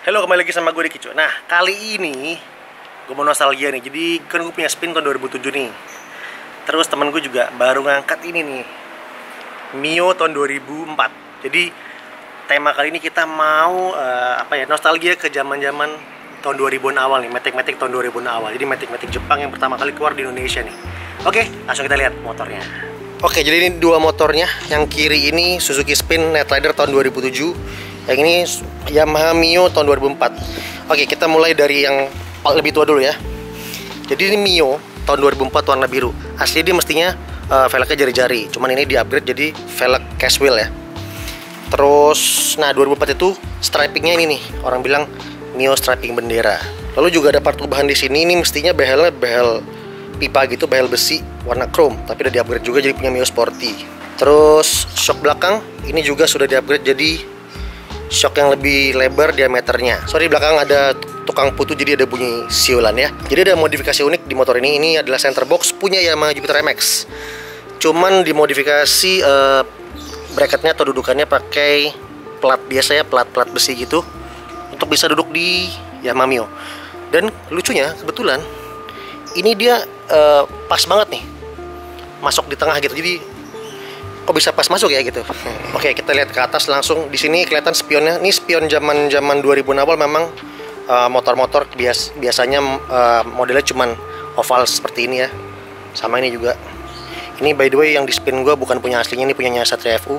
Halo, kembali lagi sama gue Ricky cuy. Nah, kali ini gue mau nostalgia nih. Jadi kan gue punya Spin tahun 2007 nih. Terus temen gue juga baru ngangkat ini nih, Mio tahun 2004. Jadi tema kali ini kita mau nostalgia ke zaman-zaman tahun 2000-an awal nih, Matic tahun 2000-an awal. Jadi Matic Jepang yang pertama kali keluar di Indonesia nih. Oke, langsung kita lihat motornya. Oke, jadi ini dua motornya. Yang kiri ini Suzuki Spin Knight Rider tahun 2007. Yang ini Yamaha Mio tahun 2004. Oke, kita mulai dari yang lebih tua dulu ya. Jadi ini Mio tahun 2004 warna biru. Asli dia mestinya velgnya jari-jari. Cuman ini di-upgrade jadi velg cast wheel ya. Terus, nah 2004 itu stripingnya ini nih. Orang bilang Mio striping bendera. Lalu juga ada part perubahan di sini. Ini mestinya behelnya behel pipa gitu, behel besi warna chrome. Tapi udah di-upgrade juga jadi punya Mio Sporty. Terus shock belakang ini juga sudah di-upgrade jadi shock yang lebih lebar diameternya. Sorry, belakang ada tukang putu jadi ada bunyi siulan ya. Jadi ada modifikasi unik di motor ini. Ini adalah center box punya Yamaha Jupiter MX. Cuman dimodifikasi bracketnya atau dudukannya pakai plat biasa ya, plat besi gitu untuk bisa duduk di Yamaha Mio. Dan lucunya kebetulan ini dia pas banget nih masuk di tengah gitu. Jadi kok bisa pas masuk ya gitu. Oke, kita lihat ke atas langsung. Di sini kelihatan spionnya. Ini spion zaman 2000 awal memang motor-motor biasanya modelnya cuman oval seperti ini ya. Sama ini juga. Ini by the way yang di Spin gue bukan punya aslinya, ini punyanya Satria FU.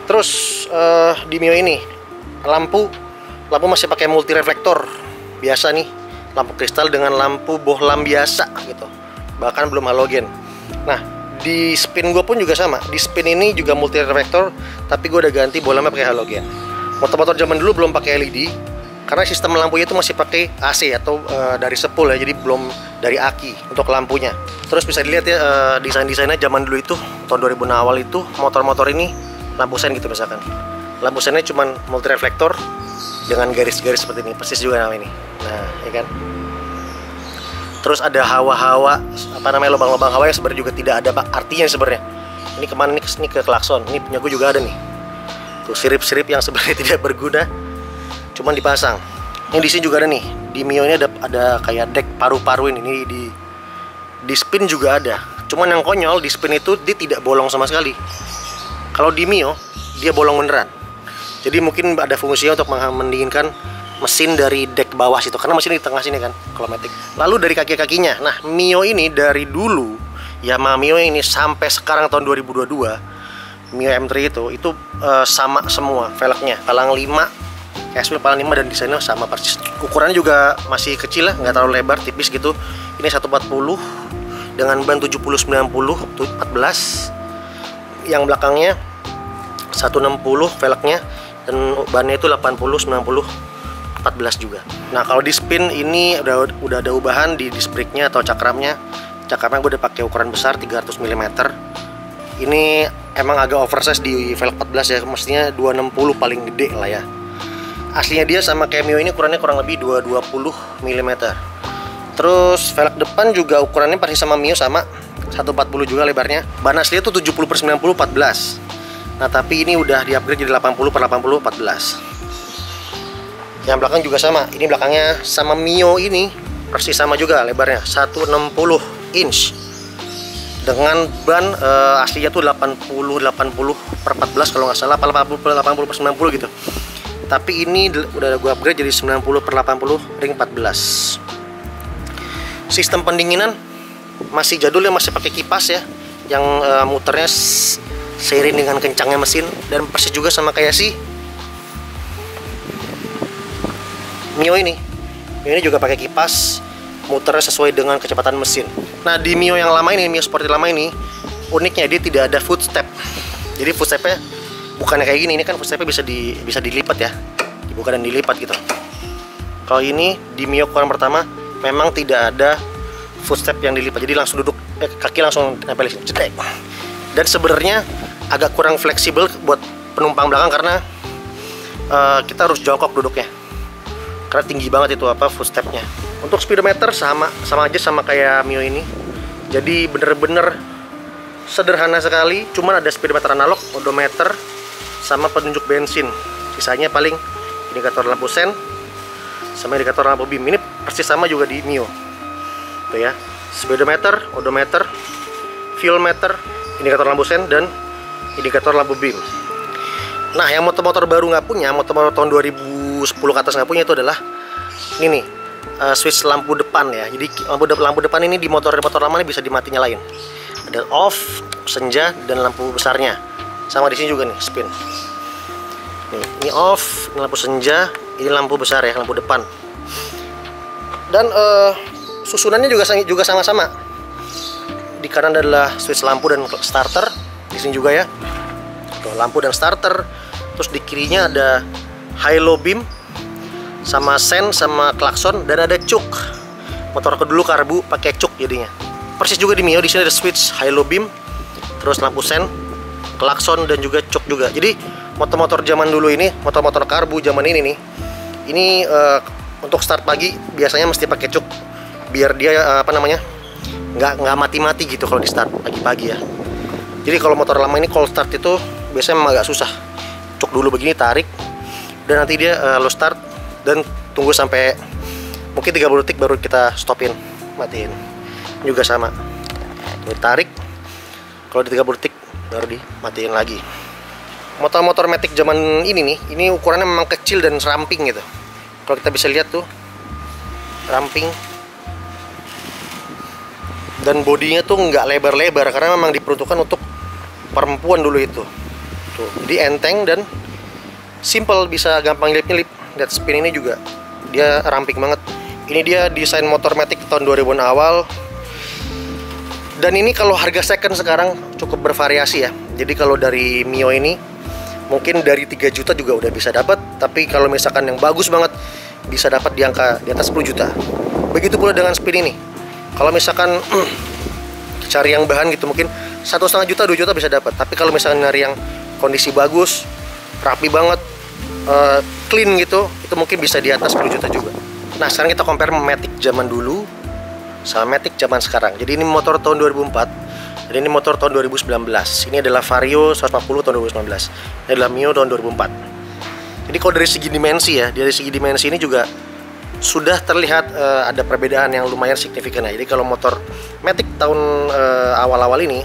Terus di Mio ini lampu masih pakai multi reflektor biasa nih, lampu kristal dengan lampu bohlam biasa gitu. Bahkan belum halogen. Nah, di Spin gue pun juga sama. Di Spin ini juga multi reflektor, tapi gue udah ganti bohlamnya pakai halogen. Motor-motor zaman dulu belum pakai LED karena sistem lampunya itu masih pakai AC atau dari sepul ya, jadi belum dari aki untuk lampunya. Terus bisa dilihat ya desain-desainnya zaman dulu itu tahun 2000 awal itu motor-motor ini lampu sen gitu misalkan. Lampu sennya cuman multi reflektor dengan garis-garis seperti ini, persis juga nama ini. Nah, ya kan. Terus ada hawa-hawa, lubang-lubang hawa yang sebenarnya juga tidak ada artinya sebenarnya. Ini kemana nih? Ini ke klakson. Ini punya gue juga ada nih. Tuh sirip-sirip yang sebenarnya tidak berguna, cuman dipasang. Ini di sini juga ada nih. Di Mio ini ada kayak deck paru-paru ini. Ini di Spin juga ada. Cuman yang konyol di Spin itu dia tidak bolong sama sekali. Kalau di Mio dia bolong beneran. Jadi mungkin ada fungsinya untuk mendinginkan mesin dari deck bawah situ, karena mesin di tengah sini kan kalau Matic. Lalu dari kaki-kakinya, nah Mio ini dari dulu Yamaha Mio ini sampai sekarang tahun 2022 Mio M3 itu sama semua velgnya, palang 5, cashwheel palang 5 dan desainnya sama persis. Ukurannya juga masih kecil lah, nggak terlalu lebar, tipis gitu. Ini 140 dengan ban 70-90 14. Yang belakangnya 160 velgnya dan bannya itu 80-90 14 juga. Nah, kalau di Spin ini udah ada ubahan di disc brake-nya atau cakramnya. Cakramnya gue udah pakai ukuran besar 300 mm. Ini emang agak oversize di velg 14 ya, mestinya 260 paling gede lah ya. Aslinya dia sama kayak Mio ini ukurannya kurang lebih 220 mm. Terus velg depan juga ukurannya pasti sama Mio, sama 140 juga lebarnya. Ban aslinya tuh 70/90 14. Nah, tapi ini udah di-upgrade jadi 80/80 14. Yang belakang juga sama. Ini belakangnya sama Mio ini persis sama juga lebarnya 160 inch dengan ban aslinya tuh 80/14 kalau nggak salah, 80/90 gitu. Tapi ini udah gue upgrade jadi 90/80 ring 14. Sistem pendinginan masih jadul ya, masih pakai kipas ya, yang muternya seiring dengan kencangnya mesin, dan persis juga sama kayak si Mio ini juga pakai kipas, muternya sesuai dengan kecepatan mesin. Nah, di Mio yang lama ini, Mio Sporty lama ini, uniknya dia tidak ada footstep. Jadi footstepnya bukannya kayak gini, ini kan footstepnya bisa dilipat ya, dibuka dan dilipat gitu. Kalau ini di Mio ukuran pertama memang tidak ada footstep yang dilipat, jadi langsung duduk, kaki langsung nempel di sini, cetek. Dan sebenarnya agak kurang fleksibel buat penumpang belakang karena kita harus jongkok duduknya. Karena tinggi banget itu footstepnya. Untuk speedometer sama aja sama kayak Mio ini. Jadi bener-bener sederhana sekali. Cuman ada speedometer analog, odometer, sama penunjuk bensin. Sisanya paling indikator lampu sen, sama indikator lampu beam. Ini persis sama juga di Mio. Tuh ya, speedometer, odometer, fuel meter, indikator lampu sen, dan indikator lampu beam. Nah, yang motor-motor baru nggak punya, motor-motor tahun 2010 ke atas nggak punya itu adalah ini nih, switch lampu depan ya. Jadi lampu depan ini di motor lama ini bisa dimati nyalain. Ada off, senja, dan lampu besarnya. Sama di sini juga nih, spin. Nih, ini off, ini lampu senja, ini lampu besar ya, lampu depan. Dan susunannya juga sama-sama. Di kanan adalah switch lampu dan starter, di sini juga ya. Tuh, lampu dan starter. Terus di kirinya ada high low beam, sama sen, sama klakson, dan ada cuk. Motor aku dulu karbu pakai cuk jadinya. Persis juga di Mio, di sini ada switch high low beam, terus lampu sen, klakson, dan juga cuk juga. Jadi motor-motor zaman dulu ini, motor-motor karbu zaman ini nih, ini untuk start pagi biasanya mesti pakai cuk biar dia nggak mati-mati gitu kalau di start pagi-pagi ya. Jadi kalau motor lama ini kalau start itu biasanya memang agak susah. Cuk dulu begini, tarik, dan nanti dia lo start dan tunggu sampai mungkin 30 detik baru kita stopin, matiin. Juga sama, tarik, kalau di 30 detik baru dimatiin lagi. Motor-motor Matic zaman ini nih, ini ukurannya memang kecil dan ramping gitu. Kalau kita bisa lihat tuh, ramping, dan bodinya tuh nggak lebar-lebar karena memang diperuntukkan untuk perempuan dulu itu. Tuh, jadi enteng dan simple, bisa gampang nyelip-nyelip. Lihat spin ini juga, dia ramping banget. Ini dia desain motor Matic tahun 2000-an awal. Dan ini kalau harga second sekarang cukup bervariasi ya. Jadi kalau dari Mio ini mungkin dari 3 juta juga udah bisa dapat. Tapi kalau misalkan yang bagus banget bisa dapat di angka di atas 10 juta. Begitu pula dengan spin ini. Kalau misalkan cari yang bahan gitu mungkin 1,5 juta, 2 juta bisa dapat. Tapi kalau misalkan nyari yang kondisi bagus, rapi banget, clean gitu, itu mungkin bisa di atas 10 juta juga. Nah, sekarang kita compare Matic zaman dulu sama Matic zaman sekarang. Jadi ini motor tahun 2004 dan ini motor tahun 2019. Ini adalah Vario 140 tahun 2019. Ini adalah Mio tahun 2004. Jadi kalau dari segi dimensi ya, dari segi dimensi ini juga sudah terlihat ada perbedaan yang lumayan signifikan ya. Jadi kalau motor Matic tahun awal-awal ini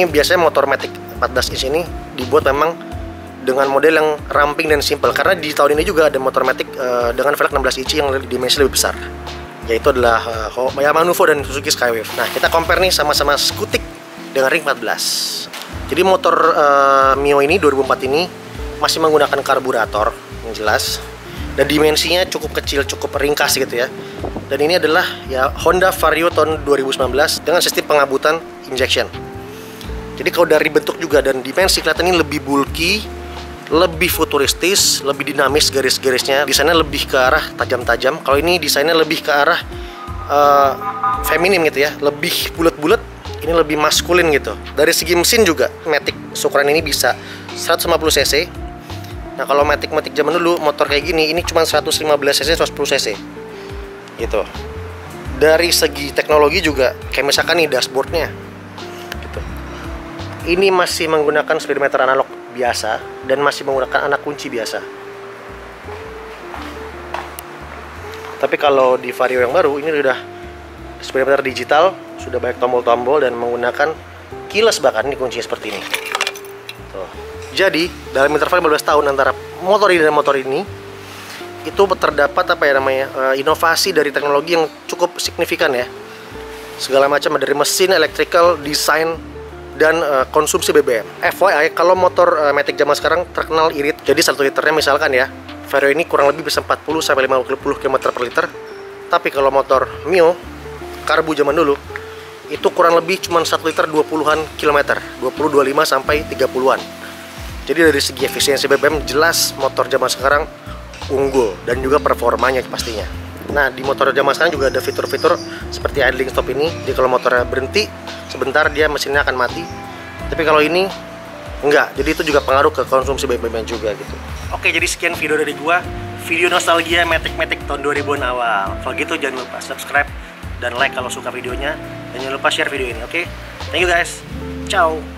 biasanya motor Matic 14 inch ini dibuat memang dengan model yang ramping dan simple. Karena di tahun ini juga ada motor Matic dengan velg 16 inch yang dimensi lebih besar, yaitu adalah Yamaha Nuvo dan Suzuki Skywave. Nah, kita compare nih sama-sama skutik dengan ring 14. Jadi motor Mio ini 2004 ini masih menggunakan karburator yang jelas, dan dimensinya cukup kecil, cukup ringkas gitu ya. Dan ini adalah ya Honda Vario tahun 2019 dengan sistem pengabutan injection. Jadi kalau dari bentuk juga dan dimensi kelihatan ini lebih bulky, lebih futuristis, lebih dinamis garis-garisnya. Desainnya lebih ke arah tajam-tajam. Kalau ini desainnya lebih ke arah feminim gitu ya, lebih bulat-bulat. Ini lebih maskulin gitu. Dari segi mesin juga Matic ukuran ini bisa 150 cc. Nah, kalau Matic zaman dulu motor kayak gini ini cuma 115 cc, 110 cc gitu. Dari segi teknologi juga kayak misalkan nih dashboardnya gitu. Ini masih menggunakan speedometer analog biasa dan masih menggunakan anak kunci biasa. Tapi kalau di Vario yang baru ini udah speedometer digital, sudah banyak tombol-tombol dan menggunakan keyless, bahkan ini kuncinya seperti ini. Tuh. Jadi dalam interval 15 tahun antara motor ini dan motor ini itu terdapat inovasi dari teknologi yang cukup signifikan ya. Segala macam dari mesin, electrical, desain, dan konsumsi BBM. FYI, kalau motor Matic zaman sekarang terkenal irit. Jadi 1 liternya misalkan ya, Vario ini kurang lebih bisa 40-50 km per liter. Tapi kalau motor Mio karbu zaman dulu itu kurang lebih cuma 1 liter 20-an kilometer, 20-25 sampai 30-an. Jadi dari segi efisiensi BBM jelas motor zaman sekarang unggul, dan juga performanya pastinya. Nah, di motor zaman sekarang juga ada fitur-fitur seperti idling stop ini. Jadi kalau motornya berhenti sebentar dia mesinnya akan mati. Tapi kalau ini enggak. Jadi itu juga pengaruh ke konsumsi BBM juga gitu. Oke, jadi sekian video dari gua. Video nostalgia Matic tahun 2000-an awal. Kalau gitu jangan lupa subscribe dan like kalau suka videonya, dan jangan lupa share video ini. Oke? Thank you guys. Ciao.